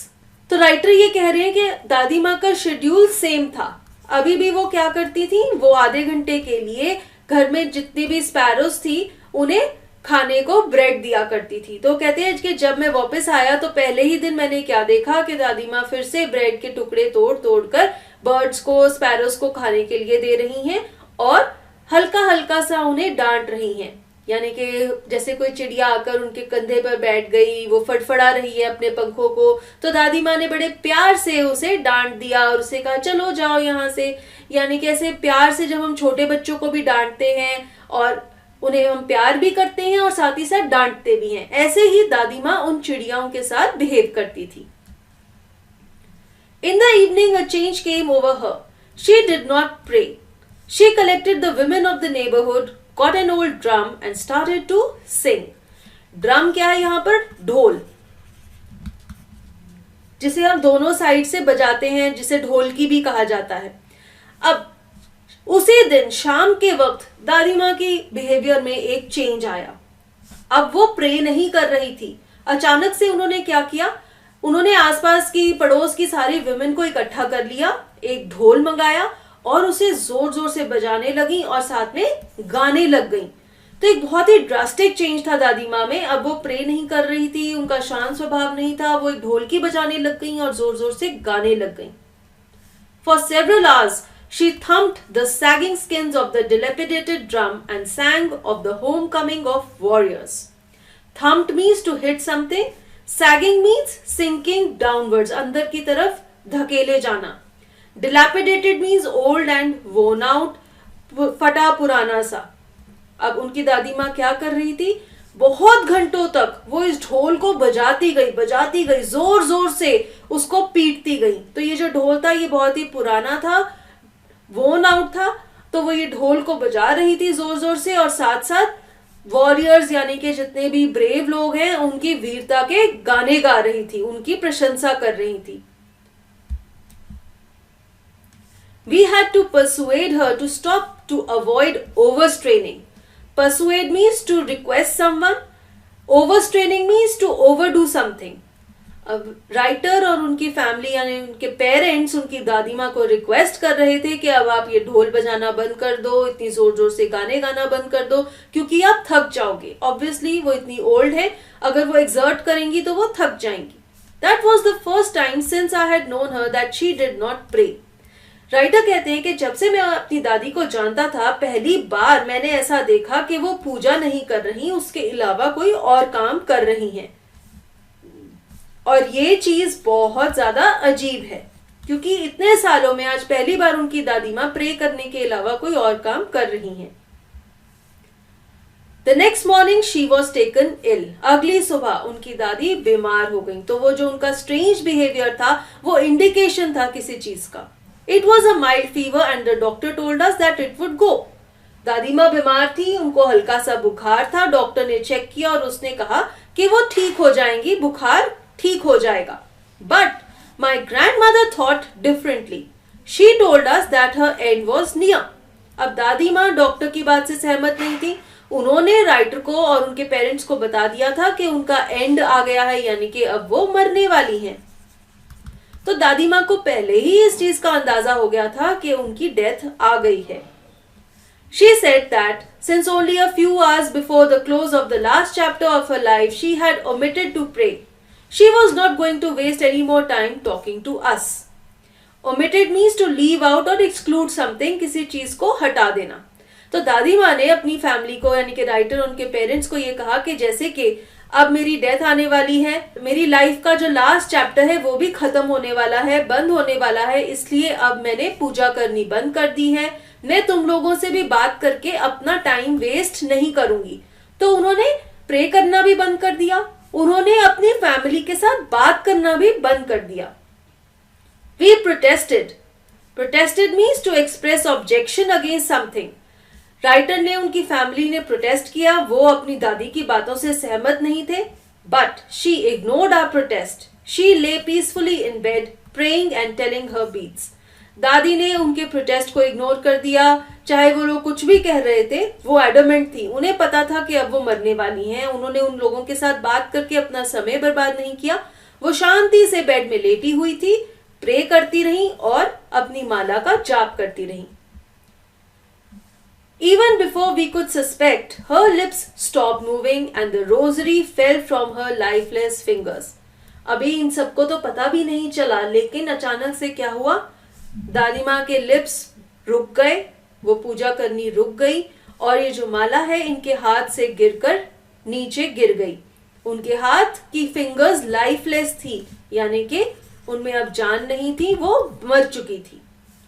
तो राइटर ये कह रहे हैं कि दादी माँ का शेड्यूल सेम था। अभी भी वो क्या करती थी, वो आधे घंटे के लिए घर में जितनी भी स्पैरोज थी उन्हें खाने को ब्रेड दिया करती थी। तो कहते हैं कि जब मैं वापस आया तो पहले ही दिन मैंने क्या देखा कि दादी माँ फिर से ब्रेड के टुकड़े तोड़ तोड़ कर बर्ड्स को, स्पैरोज को खाने के लिए दे रही हैं और हल्का हल्का सा उन्हें डांट रही हैं। यानी कि जैसे कोई चिड़िया आकर उनके कंधे पर बैठ गई, वो फड़फड़ा रही है अपने पंखों को, तो दादी माँ ने बड़े प्यार से उसे डांट दिया और उसे कहा चलो जाओ यहाँ से। यानी कि ऐसे प्यार से जब हम छोटे बच्चों को भी डांटते हैं और उन्हें हम प्यार भी करते हैं और साथ ही साथ डांटते भी हैं, ऐसे ही दादी माँ उन चिड़ियाओं के साथ बिहेव करती थी। In the evening a change came over her. She did not pray. She collected the women of the neighborhood, got an old drum and started to sing. Drum क्या है यहाँ पर? ढोल, जिसे हम दोनों साइड से बजाते हैं, जिसे ढोलकी भी कहा जाता है। अब उसी दिन शाम के वक्त दादी माँ की बिहेवियर में एक चेंज आया। अब वो प्रे नहीं कर रही थी, अचानक से उन्होंने क्या किया, उन्होंने आसपास की पड़ोस की सारी वुमेन को इकट्ठा कर लिया, एक ढोल मंगाया और उसे जोर जोर से बजाने लगी और साथ में गाने लग गई। तो एक बहुत ही ड्रास्टिक चेंज था दादी माँ में। अब वो प्रे नहीं कर रही थी, उनका शांत स्वभाव नहीं था, वो एक ढोलकी बजाने लग गई और जोर जोर से गाने लग गई। For several hours, she thumped the sagging skins of the dilapidated drum and sang of the homecoming of warriors. Thumped means to hit something. Sagging means sinking downwards, अंदर की तरफ धकेले जाना. Dilapidated means old and worn out, फटा पुराना सा. अब उनकी दादी माँ क्या कर रही थी? बहुत घंटों तक वो इस ढोल को बजाती गई, जोर जोर से उसको पीटती गई। तो ये जो ढोल था ये बहुत ही पुराना था, वोन आउट था, तो वो ये ढोल को बजा रही थी जोर जोर से और साथ साथ वॉरियर्स यानी कि जितने भी ब्रेव लोग हैं उनकी वीरता के गाने गा रही थी, उनकी प्रशंसा कर रही थी। We had to persuade her to stop to avoid overstraining. Persuade means to request someone. Overstraining means to overdo something. अब राइटर और उनकी फैमिली यानी उनके पेरेंट्स उनकी दादी माँ को रिक्वेस्ट कर रहे थे कि अब आप ये ढोल बजाना बंद कर दो, इतनी जोर जोर से गाने गाना बंद कर दो, क्योंकि आप थक जाओगे। ऑब्वियसली वो इतनी ओल्ड है, अगर वो एक्सर्ट करेंगी तो वो थक जाएंगी। That was the first time since I had known her that she did not pray. Writer कहते हैं कि जब से मैं अपनी दादी को जानता था पहली बार मैंने ऐसा देखा कि वो पूजा नहीं कर रही, उसके अलावा कोई और काम कर रही हैं। और ये चीज बहुत ज्यादा अजीब है क्योंकि इतने सालों में आज पहली बार उनकी दादी माँ प्रे करने के अलावा कोई और काम कर रही हैं। The next morning she was taken ill. अगली सुबह उनकी दादी बीमार हो गई। तो वो जो उनका स्ट्रेंज बिहेवियर था वो इंडिकेशन था किसी चीज का। It was a mild fever and the doctor told us that it would go. दादी माँ बीमार थी, उनको हल्का सा बुखार था, डॉक्टर ने चेक किया और उसने कहा कि वो ठीक हो जाएंगी, बुखार ठीक हो जाएगा। But my grandmother thought differently. She told us that her end was near. अब दादी माँ डॉक्टर की बात से सहमत नहीं थी। उन्होंने राइटर को और उनके पेरेंट्स को बता दिया था कि उनका एंड आ गया है, यानी कि अब वो मरने वाली हैं। तो दादी माँ को पहले ही इस चीज का अंदाजा हो गया था कि उनकी डेथ आ गई है। She said that since only a few hours before the close of the last chapter of her life she had omitted to pray, she was not going to waste any more time talking to us. Omitted means to leave out or exclude something, किसी चीज को हटा देना। तो दादी माँ ने अपनी फैमिली को यानी कि राइटर उनके पेरेंट्स को ये कहा कि जैसे कि अब मेरी डेथ आने वाली है, मेरी लाइफ का जो लास्ट चैप्टर है वो भी खत्म होने वाला है, बंद होने वाला है, इसलिए अब मैंने पूजा करनी बंद कर दी है, मैं तुम लोगों से भी बात करके अपना टाइम वेस्ट नहीं करूंगी। तो उन्होंने प्रे करना भी बंद कर दिया, उन्होंने अपनी फैमिली के साथ बात करना भी बंद कर दिया। We protested. Protested means to express objection against something. Writer ने उनकी फैमिली ने प्रोटेस्ट किया, वो अपनी दादी की बातों से सहमत नहीं थे। But she ignored our protest. She lay peacefully in bed praying and telling her beads. दादी ने उनके प्रोटेस्ट को इग्नोर कर दिया, चाहे वो लोग कुछ भी कह रहे थे, वो एडमेंट थी, उन्हें पता था कि अब वो मरने वाली हैं। उन्होंने उन लोगों के साथ बात करके अपना समय बर्बाद नहीं किया, वो शांति से बेड में लेटी हुई थी, प्रे करती रही और अपनी माला का जाप करती रही। Even before we could suspect, her lips stopped moving and the rosary fell from her lifeless fingers. अभी इन सबको तो पता भी नहीं चला, लेकिन अचानक से क्या हुआ, दादी माँ के लिप्स रुक गए, वो पूजा करनी रुक गई और ये जो माला है इनके हाथ से गिरकर नीचे गिर गई। उनके हाथ की फिंगर्स लाइफलेस थी, यानी कि उनमें अब जान नहीं थी, वो मर चुकी थी।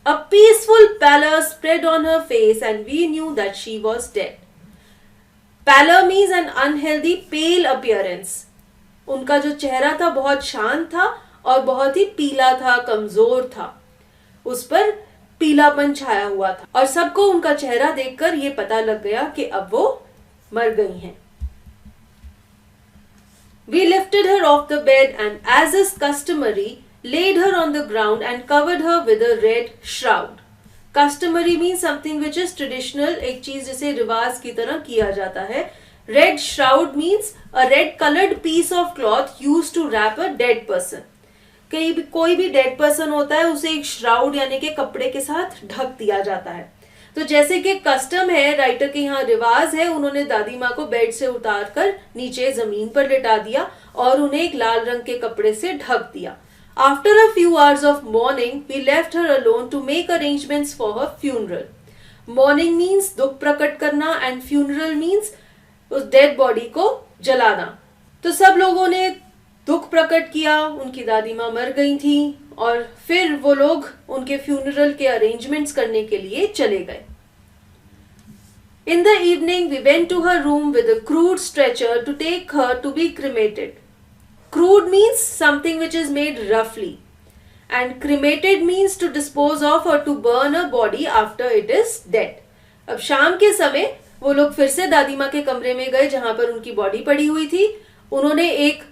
A peaceful pallor spread on her face and we knew that she was dead. Pallor means an unhealthy pale appearance. उनका जो चेहरा था बहुत शांत था और बहुत ही पीला था, कमजोर था, उस पर पीलापन छाया हुआ था और सबको उनका चेहरा देखकर ये पता लग गया कि अब वो मर गई हैं। We lifted her off the bed and as is customary laid her on the ground and covered her with a red shroud. Customary means something which is traditional, एक चीज जिसे रिवाज की तरह किया जाता है। Red shroud means a red colored piece of cloth used to wrap a dead person. कोई भी डेड पर्सन होता है उसे एक श्राउड यानी कि कपड़े के साथ ढक दिया जाता है। तो जैसे कि कस्टम है, राइटर के यहाँ रिवाज है, उन्होंने दादी माँ को बेड से उतार कर नीचे जमीन पर लिटा दिया और उन्हें एक लाल रंग के कपड़े से ढक दिया. After a few hours of mourning, we left her alone to make arrangements for her funeral. Mourning means दुख प्रकट करना and funeral means उस डेड बॉडी को जलाना. तो सब लोगों ने दुख प्रकट किया, उनकी दादी माँ मर गई थी और फिर वो लोग उनके फ्यूनरल के अरेंजमेंट्स करने के लिए चले गए. In the evening, we went to her room with a crude stretcher to take her to be cremated. Crude means something which is made roughly, and cremated means to dispose of or to burn a body after it is dead. अब शाम के समय वो लोग फिर से दादी माँ के कमरे में गए जहां पर उनकी बॉडी पड़ी हुई थी. उन्होंने एक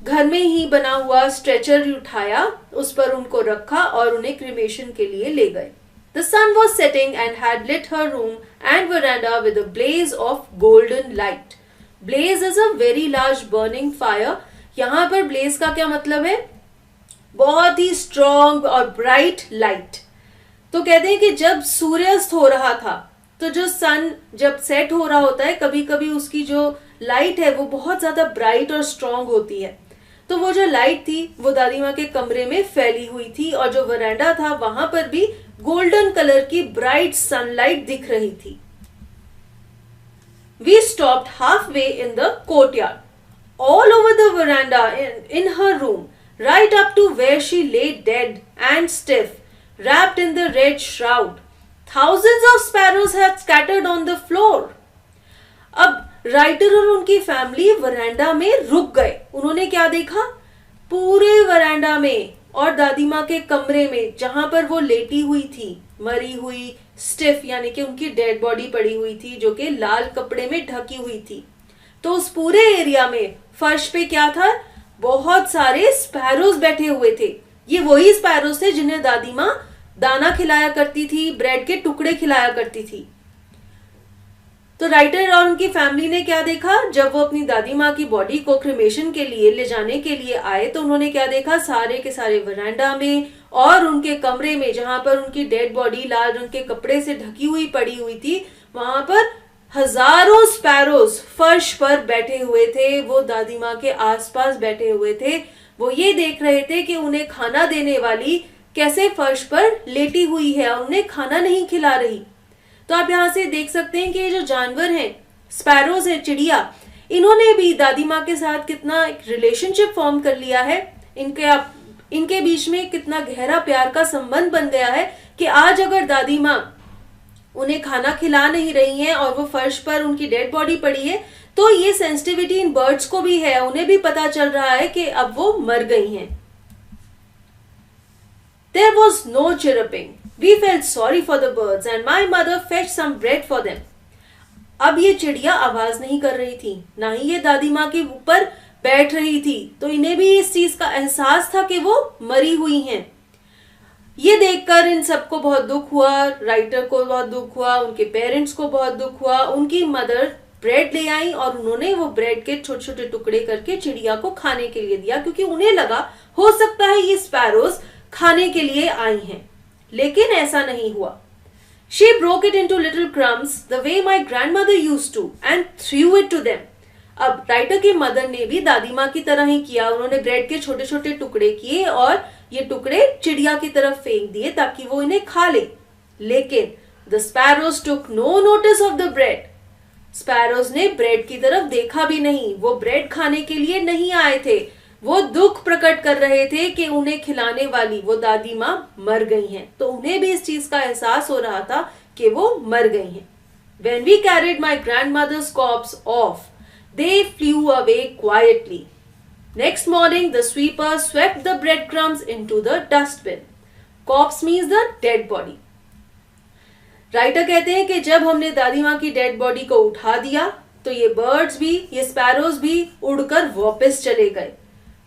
घर में ही बना हुआ स्ट्रेचर उठाया, उस पर उनको रखा और उन्हें क्रिमेशन के लिए ले गए. The sun was setting and had lit her room and veranda with a blaze of golden light. Blaze is a very large burning fire. यहाँ पर blaze का क्या मतलब है? बहुत ही strong और bright light. तो कहते हैं कि जब सूर्यास्त हो रहा था, तो जो सन जब सेट हो रहा होता है, कभी कभी उसकी जो लाइट है वो बहुत ज्यादा ब्राइट और स्ट्रांग होती है. तो वो जो लाइट थी वो दादी माँ के कमरे में फैली हुई थी और जो वरांडा था वहां पर भी गोल्डन कलर की ब्राइट सनलाइट दिख रही थी. We stopped halfway in the courtyard, all over the veranda, in her room, right up to where she lay dead and stiff, wrapped in the red shroud. Thousands of sparrows had scattered on the floor. अब writer और उनकी family वरांडा में रुक गए. उन्होंने क्या देखा? पूरे वरांडा में और दादी माँ के कमरे में जहां पर वो लेटी हुई थी, मरी हुई, स्टिफ यानी कि उनकी डेड बॉडी पड़ी हुई थी जो कि लाल कपड़े में ढकी हुई थी. तो उस पूरे एरिया में फर्श पे क्या था? बहुत सारे स्पैरोज बैठे हुए थे. ये वही स्पैरोज थे जिन्हें दादी माँ दाना खिलाया करती थी, ब्रेड के टुकड़े खिलाया करती थी. तो राइटर और उनकी फैमिली ने क्या देखा? जब वो अपनी दादी माँ की बॉडी को क्रिमेशन के लिए ले जाने के लिए आए तो उन्होंने क्या देखा? सारे के सारे वरांडा में और उनके कमरे में जहां पर उनकी डेड बॉडी लाल रंग के कपड़े से ढकी हुई पड़ी हुई थी, वहां पर हजारों स्पैरोज फर्श पर बैठे हुए थे. वो दादी माँ के आसपास बैठे हुए थे. वो ये देख रहे थे कि उन्हें खाना देने वाली कैसे फर्श पर लेटी हुई है और उन्हें खाना नहीं खिला रही. तो आप यहाँ से देख सकते हैं कि ये जो जानवर हैं, स्पैरोज हैं, चिड़िया, इन्होंने भी दादी माँ के साथ कितना रिलेशनशिप फॉर्म कर लिया है. इनके बीच में कितना गहरा प्यार का संबंध बन गया है कि आज अगर दादी माँ उन्हें खाना खिला नहीं रही हैं और वो फर्श पर उनकी डेड बॉडी पड़ी है, तो ये सेंसिटिविटी इन बर्ड्स को भी है. उन्हें भी पता चल रहा है कि अब वो मर गई हैं. There was no chirruping. We felt sorry for the birds and my mother fetched some bread for them. अब ये चिड़िया आवाज नहीं कर रही थी, ना ही ये दादी माँ के ऊपर बैठ रही थी. तो इन्हें भी इस चीज का एहसास था कि वो मरी हुई हैं. ये देखकर इन सबको बहुत दुख हुआ. राइटर को बहुत दुख हुआ, उनके पेरेंट्स को बहुत दुख हुआ. उनकी मदर ब्रेड ले आई और उन्होंने वो ब्रेड के छोटे छोटे टुकड़े करके चिड़िया को खाने के लिए दिया, क्योंकि उन्हें लगा हो सकता है ये स्पैरोज खाने के लिए आई हैं. लेकिन ऐसा नहीं हुआ. She broke it into little crumbs the way my grandmother used to and threw it to them. अब राइटर की मदर ने भी दादी माँ की तरह ही किया. उन्होंने ब्रेड के छोटे छोटे टुकड़े किए और ये टुकड़े चिड़िया की तरफ फेंक दिए ताकि वो इन्हें खा ले. लेकिन the sparrows took no notice of the bread. Sparrows ने ब्रेड की तरफ देखा भी नहीं. वो ब्रेड खाने के लिए नहीं आए थे. वो दुख प्रकट कर रहे थे कि उन्हें खिलाने वाली वो दादी माँ मर गई हैं. तो उन्हें भी इस चीज का एहसास हो रहा था कि वो मर गई हैं. When we carried my grandmother's corpse off, they flew away quietly. Next morning, the sweeper swept the breadcrumbs into the dustbin. Corpse means the dead body. Writer कहते हैं कि जब हमने दादी माँ की डेड बॉडी को उठा दिया तो ये बर्ड्स भी, ये स्पैरोज भी उड़कर वापस चले गए.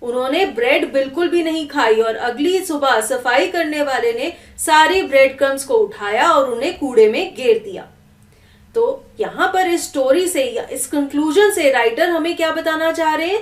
उन्होंने ब्रेड बिल्कुल भी नहीं खाई और अगली सुबह सफाई करने वाले ने सारी ब्रेड क्रम्स को उठाया और उन्हें कूड़े में गिर दिया. तो यहाँ पर इस स्टोरी से या इस कंक्लूजन से राइटर हमें क्या बताना चाह रहे हैं